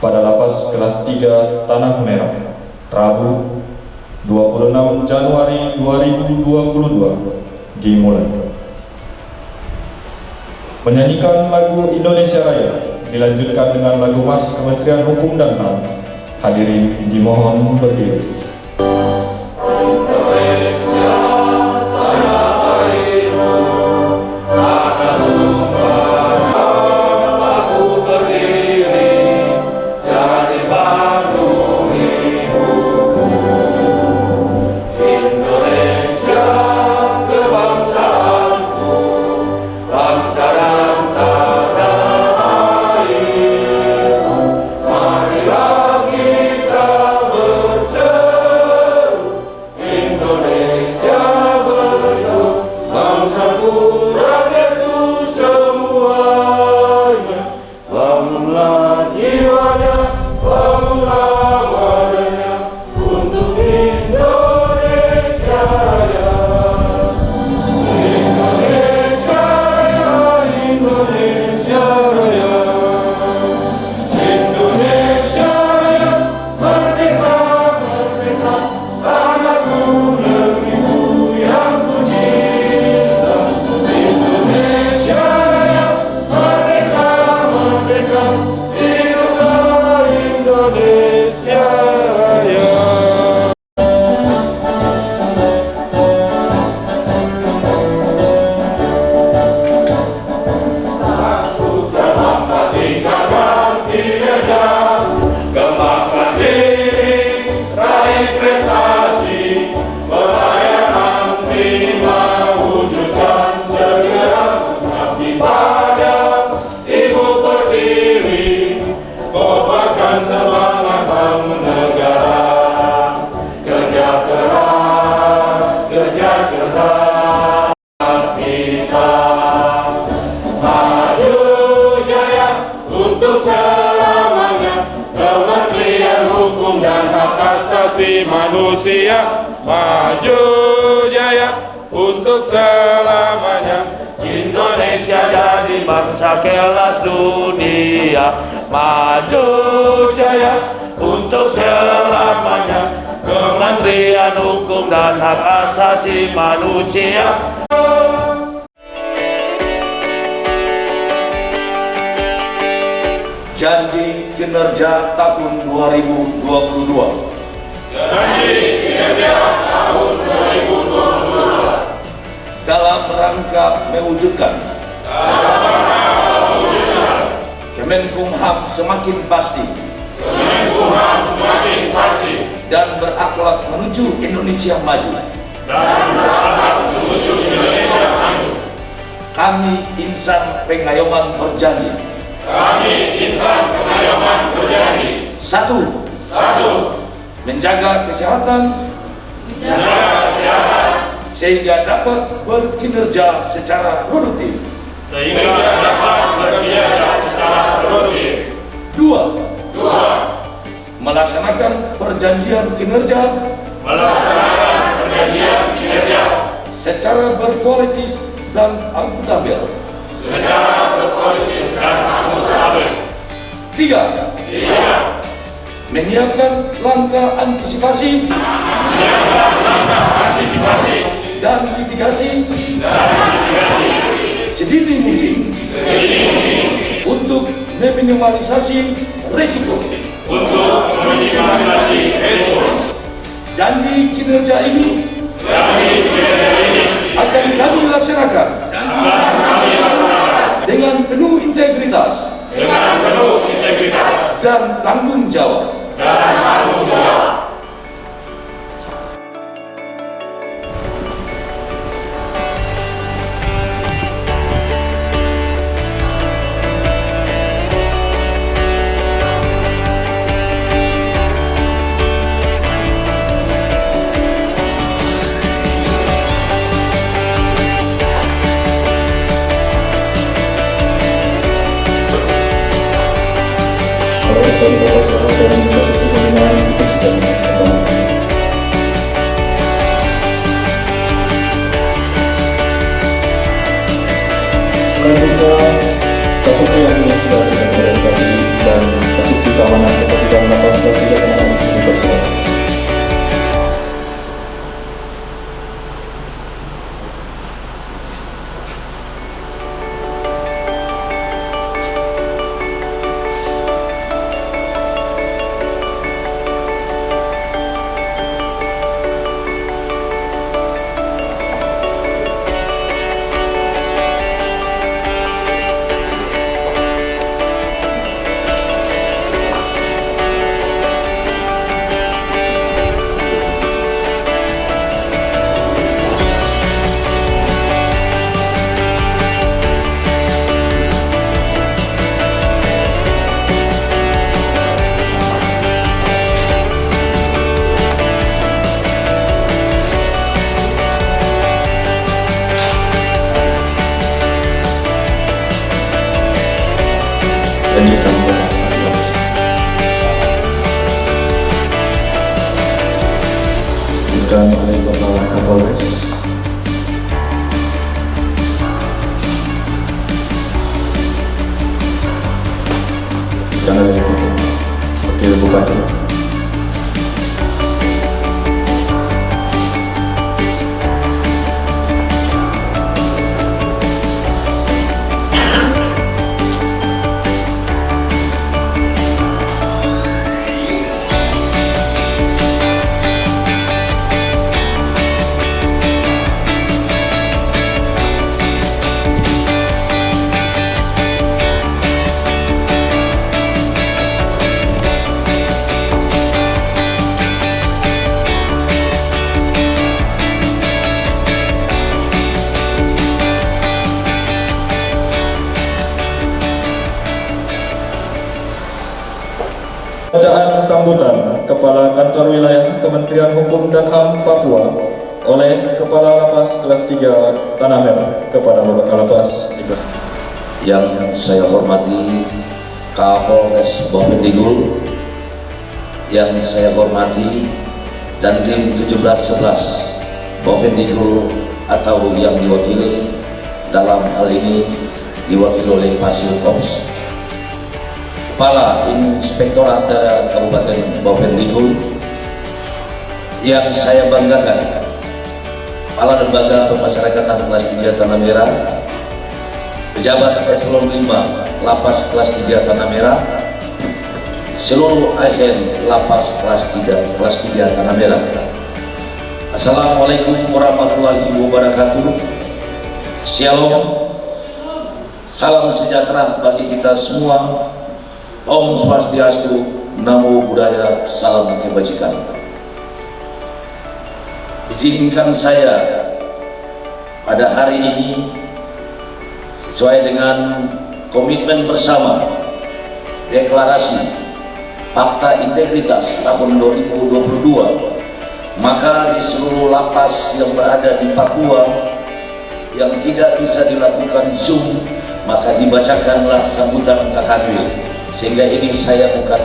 pada Lapas Kelas 3 Tanah Merah, Rabu 26 Januari 2022 dimulai. Menyanyikan lagu Indonesia Raya dilanjutkan dengan lagu Mars Kementerian Hukum dan HAM. Hadirin dimohon berdiri. Manusia maju jaya untuk selamanya. Indonesia jadi bangsa kelas dunia, maju jaya untuk selamanya. Kementerian Hukum dan Hak Asasi Manusia. Janji kinerja tahun 2022. Janji kinerja tahun 2022 dalam rangka mewujudkan Kemenkumham semakin pasti dan berakhlak menuju Indonesia maju. Kami insan pengayoman berjanji. Satu, menjaga kesehatan sehingga dapat berkinerja secara produktif. Dua, melaksanakan perjanjian kinerja secara berkualitas dan akuntabel. Tiga, menyiapkan langkah antisipasi dan mitigasi sedini mungkin untuk meminimalisasi risiko. Janji kinerja ini akan kami laksanakan dengan penuh integritas dan tanggung jawab. Selanjutnya, kasus yang sudah kita klarifikasi dan kasus keamanan disampaikan oleh Bapak Kapolres. Dan oleh Wakil Bupati. Bacaan sambutan Kepala Kantor Wilayah Kementerian Hukum dan HAM Papua oleh Kepala Lapas Kelas 3 Tanah Merah kepada Bapak Kalapas. Yang saya hormati Kapolres Bovendigul, yang saya hormati Dandim 1711 Bovendigul atau yang diwakili dalam hal ini diwakili oleh Pasil Kops, Kepala Inspektorat Daerah Kabupaten Bovendigul, yang saya banggakan Kepala Lembaga Pemasyarakatan Kelas 3 Tanah Merah, Pejabat Eselon 5 Lapas Kelas 3 Tanah Merah, seluruh ASN Lapas Kelas 3 Tanah Merah. Assalamualaikum warahmatullahi wabarakatuh. Shalom, salam sejahtera bagi kita semua. Om Swastiastu, Namo Buddhaya, salam kebajikan. Izinkan saya pada hari ini sesuai dengan komitmen bersama deklarasi Fakta Integritas tahun 2022, maka di seluruh lapas yang berada di Papua yang tidak bisa dilakukan Zoom, maka dibacakanlah sambutan Kakadwil. Sehingga ini saya bukan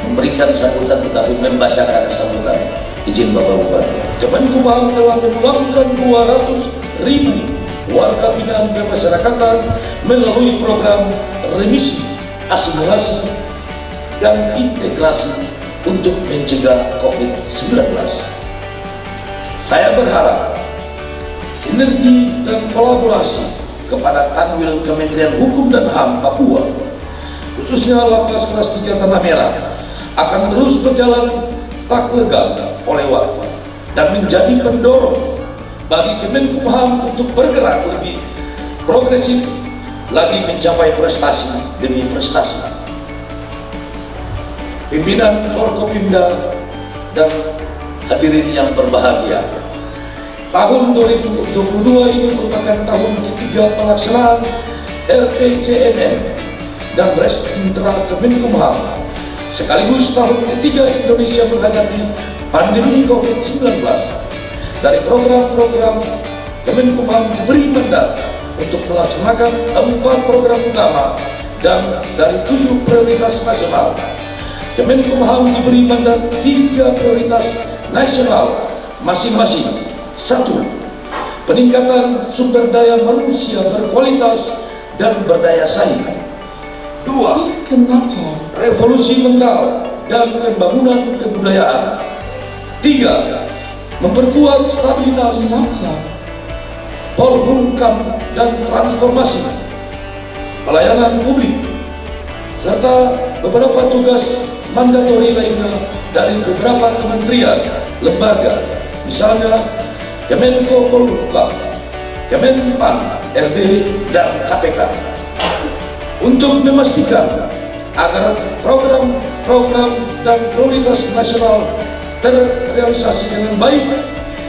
memberikan sambutan tetapi membacakan sambutan. Izin Bapak Bupati. Kemenkumham telah memulangkan 200.000 warga binaan kemasyarakatan melalui program remisi, asimilasi, dan integrasi untuk mencegah COVID-19. Saya berharap sinergi dan kolaborasi kepada Kanwil Kementerian Hukum dan HAM Papua, khususnya Lapas Kelas 3 Tanah Merah, akan terus berjalan tak legam oleh waktu dan menjadi pendorong bagi Kemenkumham untuk bergerak lebih progresif lagi mencapai prestasi demi prestasi. Pimpinan Forkopimda dan hadirin yang berbahagia, tahun 2022 ini merupakan tahun ketiga pelaksanaan RPJMN dan Restriktor Kemenkumham, sekaligus tahun ketiga Indonesia menghadapi pandemi COVID-19. Dari program-program Kemenkumham diberi mandat untuk melaksanakan 4 program utama dan dari 7 prioritas nasional. Kemenkumham diberi mandat 3 prioritas nasional masing-masing. 1. Peningkatan sumber daya manusia berkualitas dan berdaya saing. 2. Revolusi mental dan pembangunan kebudayaan. 3. Memperkuat stabilitas Polhukam dan transformasi pelayanan publik, serta beberapa tugas mandatori lainnya dari beberapa kementerian, lembaga, misalnya Kemenko Polhukam, Kemenpan, RD, dan KPK, untuk memastikan agar program-program dan prioritas nasional terrealisasi dengan baik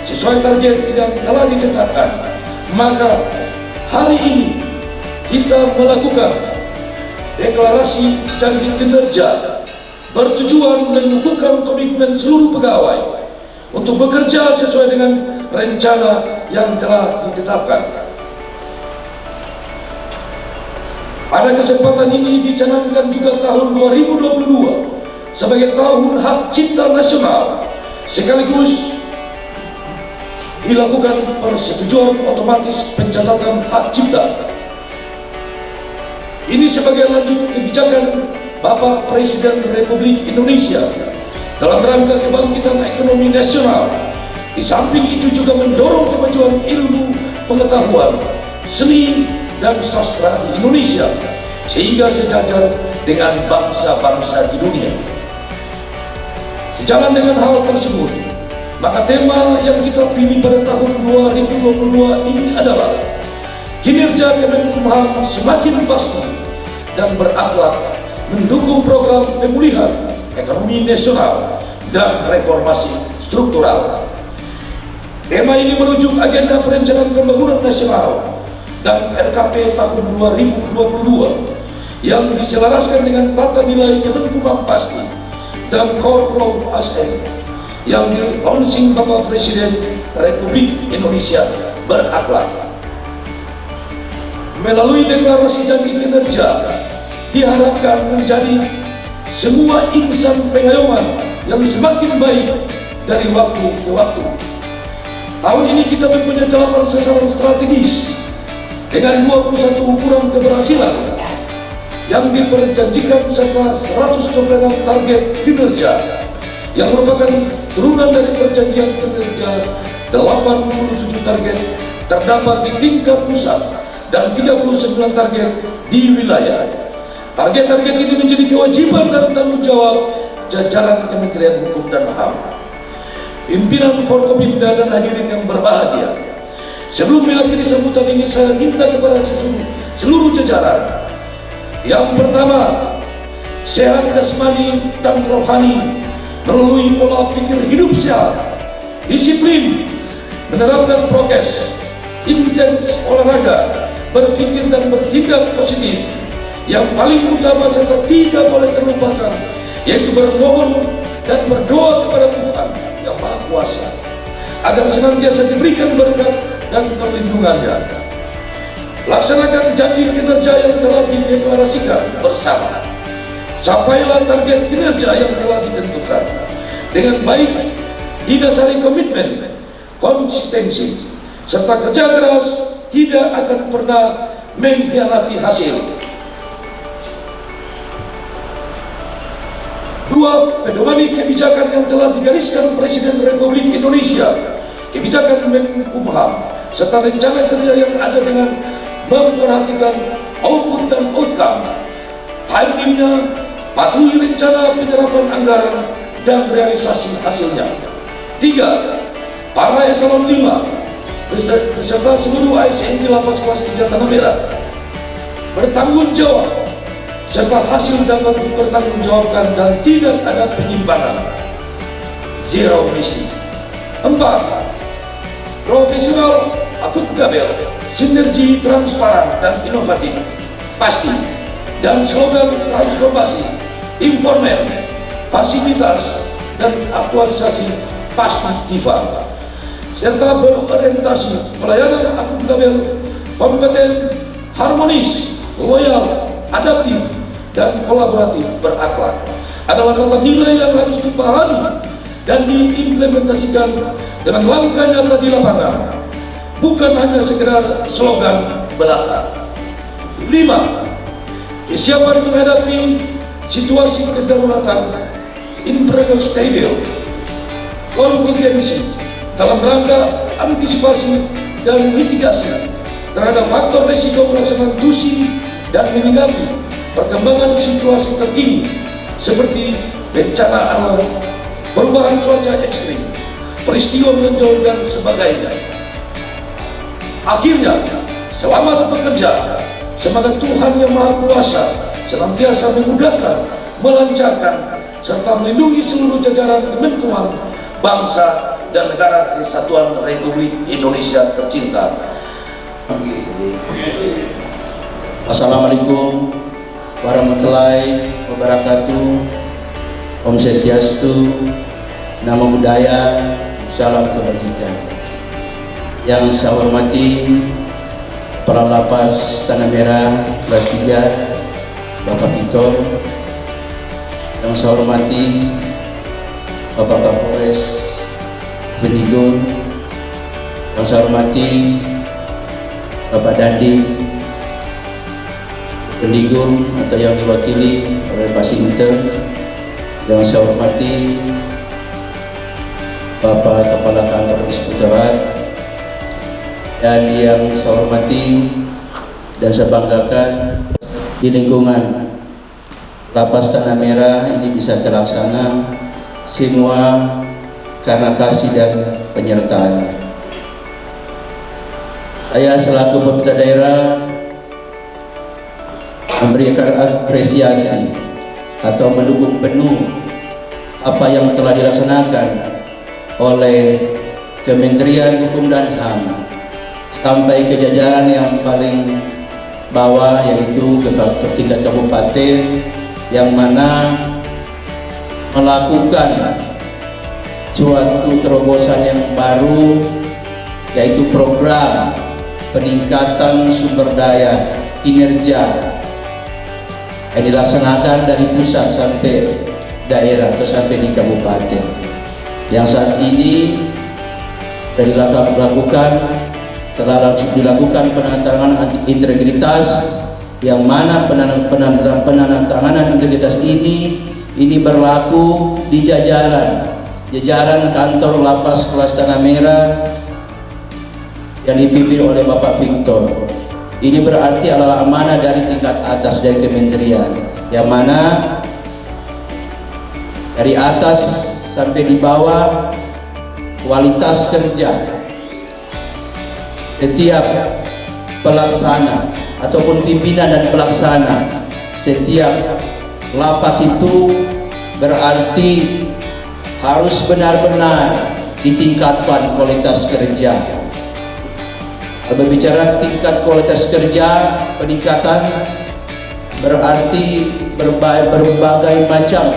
sesuai target yang telah ditetapkan. Maka hari ini kita melakukan deklarasi janji kinerja bertujuan menumbuhkan komitmen seluruh pegawai untuk bekerja sesuai dengan rencana yang telah ditetapkan. Pada kesempatan ini dicanangkan juga tahun 2022 sebagai tahun hak cipta nasional, sekaligus dilakukan persetujuan otomatis pencatatan hak cipta. Ini sebagai lanjut kebijakan Bapak Presiden Republik Indonesia dalam rangka kebangkitan ekonomi nasional. Di samping itu juga mendorong kemajuan ilmu pengetahuan, seni, dan sastra di Indonesia sehingga sejajar dengan bangsa-bangsa di dunia. Sejalan dengan hal tersebut, maka tema yang kita pilih pada tahun 2022 ini adalah kinerja Kemenkumham semakin pasti dan berakhlak mendukung program pemulihan ekonomi nasional dan reformasi struktural. Tema ini merujuk agenda perencanaan pembangunan nasional dan RKP tahun 2022 yang diselaraskan dengan tata nilai Kemenkumham pasti dan Core Flow ASN yang di-launching Bapak Presiden Republik Indonesia berakhlak. Melalui deklarasi janji kinerja diharapkan menjadi semua insan pengayoman yang semakin baik dari waktu ke waktu. Tahun ini kita mempunyai 8 sasaran strategis dengan 21 ukuran keberhasilan yang diperjanjikan serta 126 target kinerja yang merupakan turunan dari perjanjian kinerja. 87 target terdapat di tingkat pusat dan 39 target di wilayah. Target-target ini menjadi kewajiban dan tanggung jawab jajaran Kementerian Hukum dan HAM. Pimpinan Forkopimda dan hadirin yang berbahagia, sebelum mengakhiri sambutan ini saya minta kepada seluruh jajaran. Yang pertama, sehat jasmani dan rohani melalui pola pikir hidup sehat, disiplin, menerapkan prokes, intens olahraga, berpikir dan bertindak positif. Yang paling utama serta tidak boleh terlupakan yaitu bermohon dan berdoa kepada Tuhan Yang Maha Kuasa agar senantiasa diberikan berkat dan perlindungannya. Laksanakan janji kinerja yang telah dideklarasikan bersama. Capailah target kinerja yang telah ditentukan dengan baik, didasari komitmen, konsistensi, serta kerja keras tidak akan pernah mengkhianati hasil. 2. Pedomani kebijakan yang telah digariskan Presiden Republik Indonesia, kebijakan Menkumham, serta rencana kerja yang ada dengan memperhatikan output dan outcome, timingnya, patuhi rencana penyerapan anggaran dan realisasi hasilnya. 3. Para eselon 5 beserta seluruh ASN di Lapas Kelas 3 Tanah Merah bertanggung jawab serta hasil dapat dipertanggungjawabkan dan tidak ada penyimpangan. Zero mistake. 4. Profesional, akuntabel, sinergi, transparan dan inovatif pasti, dan slogan transformasi, informal, fasilitas dan aktualisasi pasti tifa, serta berorientasi pelayanan akuntabel, kompeten, harmonis, loyal, adaptif, dan kolaboratif berakhlak adalah tata nilai yang harus dipahami dan diimplementasikan dengan langkah nyata di lapangan, bukan hanya sekedar slogan belaka. 5. Kesiapan menghadapi situasi kedaruratan, unpredictable, kontingensi dalam rangka antisipasi dan mitigasi terhadap faktor risiko pelaksanaan tusi dan menyikapi perkembangan situasi terkini seperti bencana alam, perubahan cuaca ekstrim, peristiwa menonjol dan sebagainya. Akhirnya, selamat bekerja. Semoga Tuhan Yang Maha Kuasa senantiasa memudahkan, melancarkan, serta melindungi seluruh jajaran Kemenkumham, bangsa dan negara Kesatuan Republik Indonesia tercinta. Assalamualaikum warahmatullahi wabarakatuh. Om Swastiastu, Namo Buddhaya, salam kebajikan. Yang saya hormati Kepala Lapas Tanah Merah Kelas 3 Bapak Tito, yang saya hormati Bapak Kapolres Benigul, yang saya hormati Bapak Dandi Pendigur atau yang diwakili oleh Pak Sinter, yang saya hormati Bapak Kepala Kantor Inspektorat, dan yang saya hormati dan saya banggakan di lingkungan Lapas Tanah Merah ini bisa terlaksana semua karena kasih dan penyertaannya. Saya selaku pemerintah daerah memberikan apresiasi atau mendukung penuh apa yang telah dilaksanakan oleh Kementerian Hukum dan HAM sampai ke jajaran yang paling bawah, yaitu ke tingkat kabupaten, yang mana melakukan suatu terobosan yang baru, yaitu program peningkatan sumber daya kinerja yang dilaksanakan dari pusat sampai daerah atau sampai di kabupaten, yang saat ini telah dilakukan penandatanganan integritas, yang mana penandatanganan integritas ini berlaku di jajaran kantor Lapas Kelas Tanah Merah yang dipimpin oleh Bapak Victor. Ini berarti adalah amanah dari tingkat atas dari kementerian, yang mana dari atas sampai di bawah kualitas kerja setiap pelaksana ataupun pimpinan dan pelaksana setiap lapas itu berarti harus benar-benar ditingkatkan kualitas kerja. Berbicara tingkat kualitas kerja, peningkatan berarti berbagai macam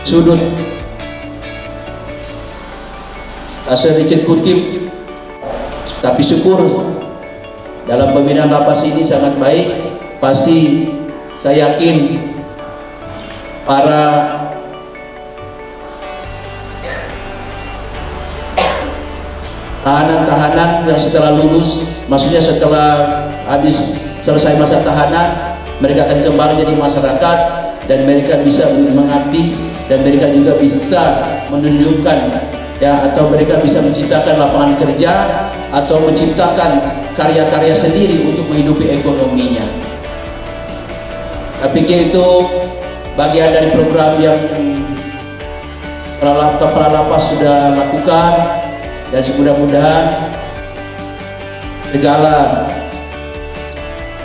sudut. Sedikit kutip, tapi syukur dalam pembinaan lapas ini sangat baik. Pasti saya yakin para tahanan-tahanan yang setelah lulus, maksudnya setelah habis selesai masa tahanan, mereka akan kembali jadi masyarakat dan mereka bisa mengabdi, dan mereka juga bisa menunjukkan atau mereka bisa menciptakan lapangan kerja atau menciptakan karya-karya sendiri untuk menghidupi ekonominya. Saya pikir itu bagian dari program yang kepala lapas sudah lakukan, dan mudah-mudahan segala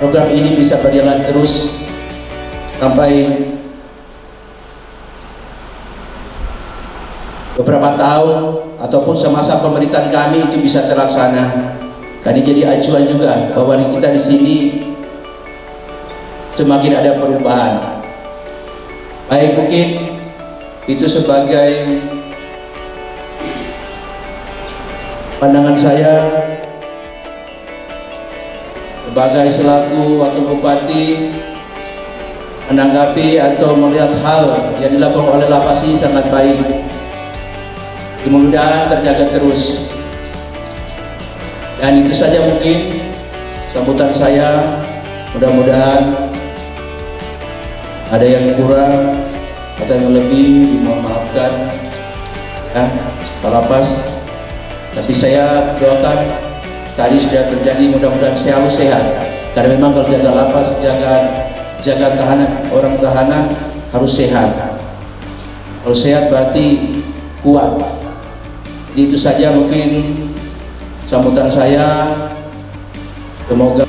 program ini bisa berjalan terus sampai beberapa tahun ataupun semasa pemerintahan kami itu bisa terlaksana. Kami jadi acuan juga bahwa kita di sini semakin ada perubahan. Baik, mungkin itu sebagai pandangan saya sebagai selaku wakil bupati menanggapi atau melihat hal yang dilakukan oleh lapas ini sangat baik. Mudah-mudahan terjaga terus. Dan itu saja mungkin sambutan saya. Mudah-mudahan ada yang kurang atau yang lebih dimohon maafkan ya, Pak Lapas. Tapi saya doakan, tadi sudah terjadi, mudah-mudahan selalu sehat. Karena memang kalau jaga lapas, jaga tahanan, orang tahanan harus sehat. Kalau sehat berarti kuat. Jadi itu saja mungkin sambutan saya. Semoga